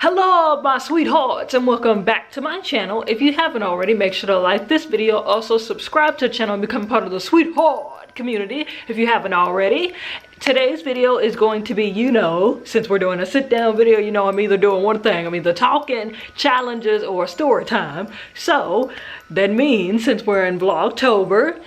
Hello my sweethearts and welcome back to my channel. If you haven't already, make sure to like this video. Also subscribe to the channel and become part of the sweetheart community if you haven't already. Today's video is going to be, since we're doing a sit down video, I'm either doing one thing. I'm either talking, challenges, or story time. So that means since we're in Vlogtober,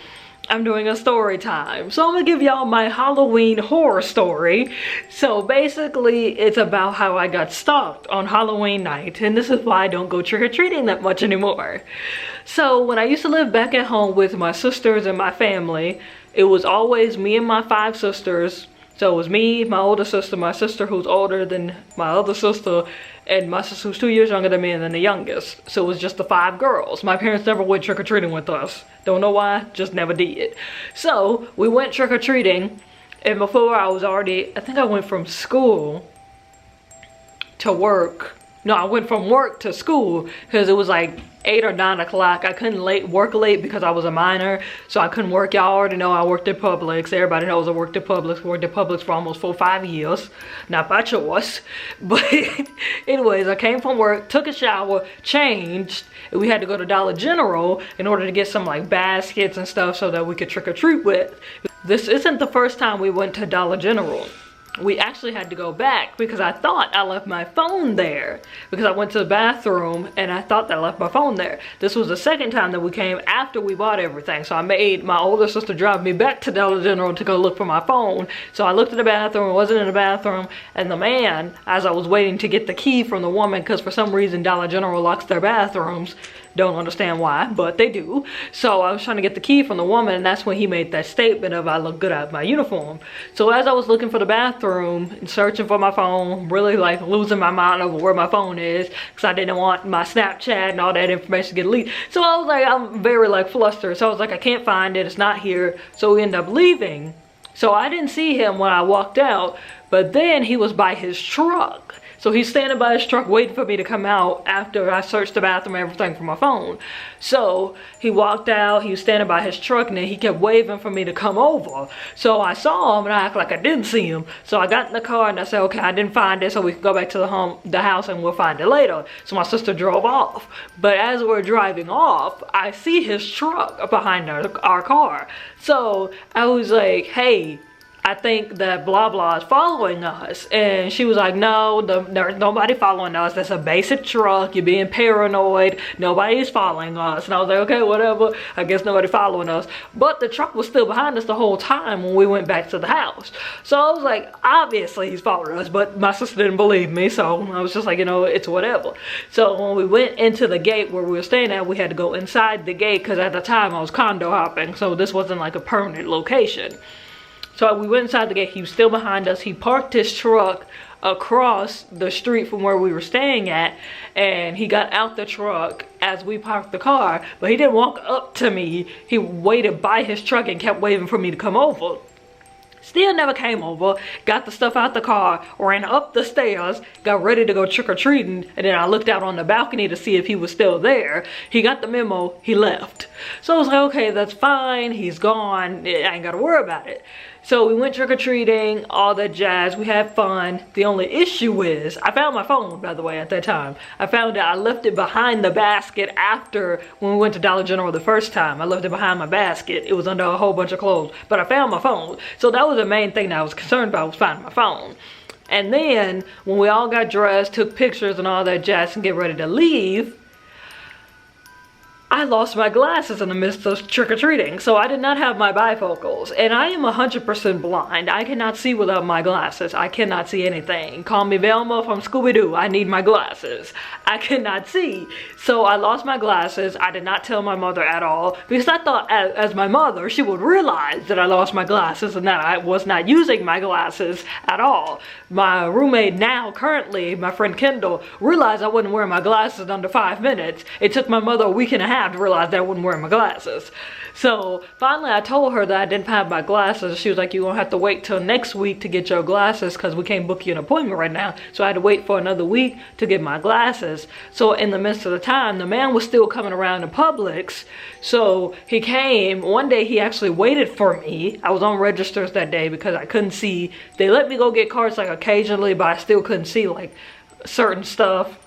I'm doing a story time. So I'm gonna give y'all my Halloween horror story. So basically it's about how I got stalked on Halloween night, and this is why I don't go trick-or-treating that much anymore. So when I used to live back at home with my sisters and my family, it was always me and my 5 sisters. So it was me, my older sister, my sister who's older than my other sister, and my sister who's 2 years younger than me, and then the youngest. So it was just the 5 girls. My parents never went trick-or-treating with us. Don't know why, just never did. So we went trick-or-treating, and before I think I went from school to work. No, I went from work to school because it was like 8 or 9 o'clock. I couldn't work late because I was a minor, so I couldn't work. Y'all already know I worked at Publix. Everybody knows I worked at Publix. Worked at Publix for almost 4 or 5 years. Not by choice. But anyways, I came from work, took a shower, changed, and we had to go to Dollar General in order to get some like baskets and stuff so that we could trick-or-treat with. This isn't the first time we went to Dollar General. We actually had to go back because I thought I left my phone there because I went to the bathroom and I thought that I left my phone there. This was the second time that we came after we bought everything. So I made my older sister drive me back to Dollar General to go look for my phone. So I looked at the bathroom, it wasn't in the bathroom, and the man, as I was waiting to get the key from the woman, because for some reason Dollar General locks their bathrooms. Don't understand why, but they do. So I was trying to get the key from the woman, and that's when he made that statement of I look good out of my uniform. So as I was looking for the bathroom and searching for my phone, really like losing my mind over where my phone is, because I didn't want my Snapchat and all that information to get leaked. So I was like, I'm very like flustered. So I was like, I can't find it, it's not here. So we ended up leaving. So I didn't see him when I walked out, but then he was by his truck. So he's standing by his truck waiting for me to come out after I searched the bathroom and everything for my phone. So he walked out, he was standing by his truck, and then he kept waving for me to come over. So I saw him and I acted like I didn't see him. So I got in the car and I said, okay, I didn't find it, so we can go back to the house and we'll find it later. So my sister drove off. But as we're driving off, I see his truck behind our car. So I was like, hey, I think that blah blah is following us. And she was like, no, there's nobody following us. That's a basic truck. You're being paranoid. Nobody's following us. And I was like, okay, whatever. I guess nobody following us. But the truck was still behind us the whole time when we went back to the house. So I was like, obviously he's following us. But my sister didn't believe me. So I was just like, it's whatever. So when we went into the gate where we were staying at, we had to go inside the gate because at the time I was condo hopping. So this wasn't like a permanent location. So we went inside the gate, he was still behind us. He parked his truck across the street from where we were staying at, and he got out the truck as we parked the car, but he didn't walk up to me. He waited by his truck and kept waiting for me to come over. Still never came over, got the stuff out the car, ran up the stairs, got ready to go trick-or-treating, and then I looked out on the balcony to see if he was still there. He got the memo, he left. So I was like, okay, that's fine, he's gone, I ain't gotta worry about it. So we went trick-or-treating, all that jazz, we had fun. The only issue is, I found my phone, by the way, at that time. I found out I left it behind the basket after, when we went to Dollar General the first time. I left it behind my basket. It was under a whole bunch of clothes, but I found my phone. So that was the main thing that I was concerned about, was finding my phone. And then, when we all got dressed, took pictures and all that jazz and get ready to leave, I lost my glasses in the midst of trick-or-treating, so I did not have my bifocals. And I am 100% blind. I cannot see without my glasses. I cannot see anything. Call me Velma from Scooby-Doo. I need my glasses. I cannot see. So I lost my glasses. I did not tell my mother at all, because I thought as my mother, she would realize that I lost my glasses and that I was not using my glasses at all. My roommate now, currently, my friend Kendall, realized I wasn't wearing my glasses in under 5 minutes. It took my mother a week and a half to realize that I wasn't wearing my glasses. So finally I told her that I didn't have my glasses. She was like, you're gonna have to wait till next week to get your glasses because we can't book you an appointment right now. So I had to wait for another week to get my glasses. So in the midst of the time, the man was still coming around in Publix. So he came, one day he actually waited for me. I was on registers that day because I couldn't see. They let me go get cards like occasionally, but I still couldn't see like certain stuff.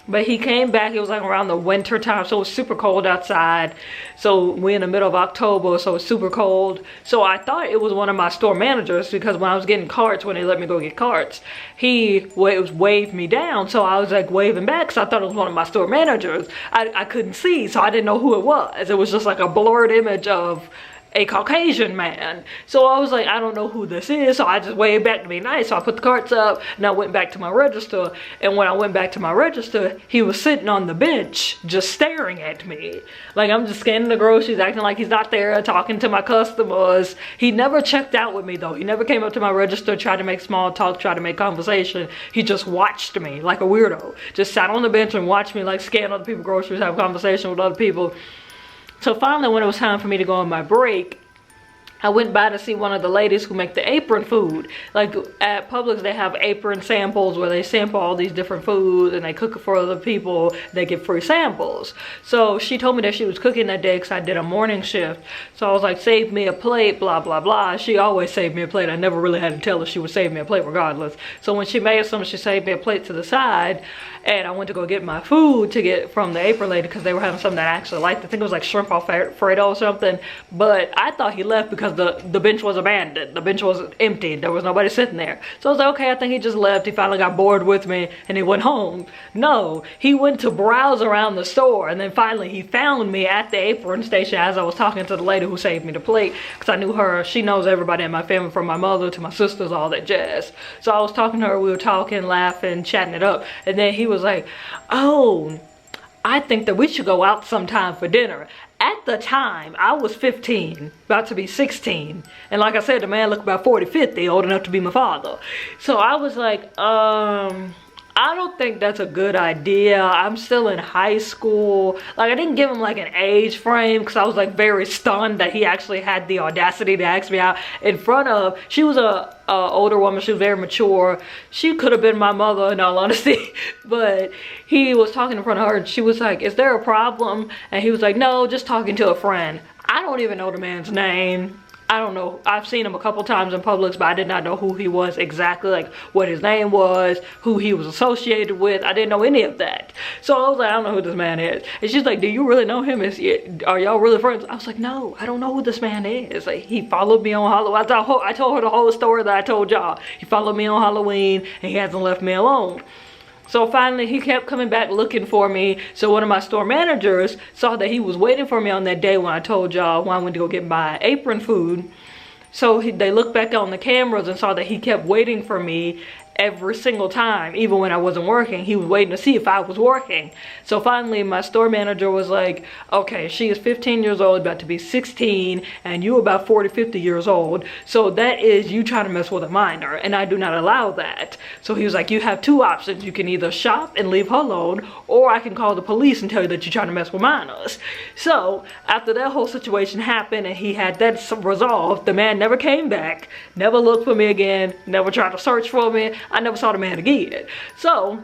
But he came back, it was like around the winter time, so it was super cold outside. So we're in the middle of October, so it's super cold. So I thought it was one of my store managers, because when I was getting carts, when they let me go get carts, he waved me down. So I was like waving back, because I thought it was one of my store managers. I couldn't see, so I didn't know who it was. It was just like a blurred image of a Caucasian man. So I was like, I don't know who this is, so I just waved back to be nice. So I put the carts up and I went back to my register, and when I went back to my register, he was sitting on the bench just staring at me. Like, I'm just scanning the groceries, acting like he's not there, talking to my customers. He never checked out with me though. He never came up to my register, tried to make small talk, tried to make conversation. He just watched me like a weirdo. Just sat on the bench and watched me like scan other people's groceries, have conversation with other people. So finally, when it was time for me to go on my break, I went by to see one of the ladies who make the apron food. Like at Publix, they have apron samples where they sample all these different foods and they cook it for other people. They get free samples. So she told me that she was cooking that day because I did a morning shift. So I was like, save me a plate, blah, blah, blah. She always saved me a plate. I never really had to tell her she would save me a plate regardless. So when she made some, she saved me a plate to the side. And I went to go get my food to get from the apron lady because they were having something that I actually liked. I think it was like shrimp Alfredo or something. But I thought he left because the bench was abandoned. The bench was empty. There was nobody sitting there. So I was like, okay, I think he just left. He finally got bored with me and he went home. No, he went to browse around the store, and then finally he found me at the apron station as I was talking to the lady who saved me the plate, because I knew her. She knows everybody in my family, from my mother to my sisters, all that jazz. So I was talking to her. We were talking, laughing, chatting it up, and then he was like, oh, I think that we should go out sometime for dinner. At the time, I was 15, about to be 16. And like I said, the man looked about 40, 50, old enough to be my father. So I was like, I don't think that's a good idea. I'm still in high school. Like, I didn't give him like an age frame because I was like very stunned that he actually had the audacity to ask me out in front of, she was a older woman. She was very mature. She could have been my mother in all honesty, but he was talking in front of her and she was like, is there a problem? And he was like, no, just talking to a friend. I don't even know the man's name. I don't know. I've seen him a couple times in Publix, but I did not know who he was exactly, like what his name was, who he was associated with. I didn't know any of that. So I was like, I don't know who this man is. And she's like, do you really know him? Are y'all really friends? I was like, no, I don't know who this man is. Like, he followed me on Halloween. I told her the whole story that I told y'all. He followed me on Halloween and he hasn't left me alone. So finally, he kept coming back looking for me. So one of my store managers saw that he was waiting for me on that day when I told y'all when I went to go get my apron food. So they looked back on the cameras and saw that he kept waiting for me every single time. Even when I wasn't working, he was waiting to see if I was working. So finally, my store manager was like, okay, she is 15 years old, about to be 16, and you about 40, 50 years old. So that is you trying to mess with a minor, and I do not allow that. So he was like, you have two options. You can either shop and leave her alone, or I can call the police and tell you that you're trying to mess with minors. So after that whole situation happened and he had that resolved, the man never came back, never looked for me again, never tried to search for me. I never saw the man again. So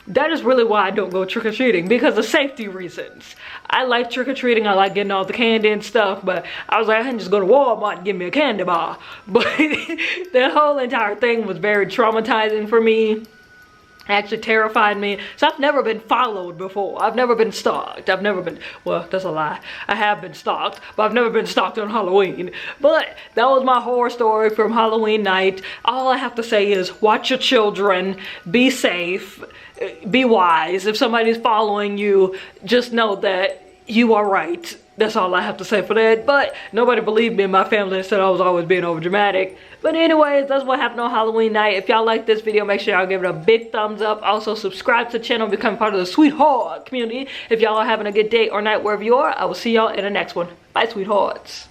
that is really why I don't go trick-or-treating, because of safety reasons. I like trick-or-treating, I like getting all the candy and stuff, but I was like, I can just go to Walmart and give me a candy bar. But the whole entire thing was very traumatizing for me. Actually terrified me. So I've never been followed before. I've never been stalked. I've never been, well, that's a lie. I have been stalked, but I've never been stalked on Halloween. But that was my horror story from Halloween night. All I have to say is watch your children, be safe, be wise. If somebody's following you, just know that you are right. That's all I have to say for that. But nobody believed me in my family and said I was always being over dramatic. But anyways, that's what happened on Halloween night. If y'all like this video, make sure y'all give it a big thumbs up. Also subscribe to the channel, become part of the sweetheart community. If y'all are having a good day or night wherever you are, I will see y'all in the next one. Bye, sweethearts.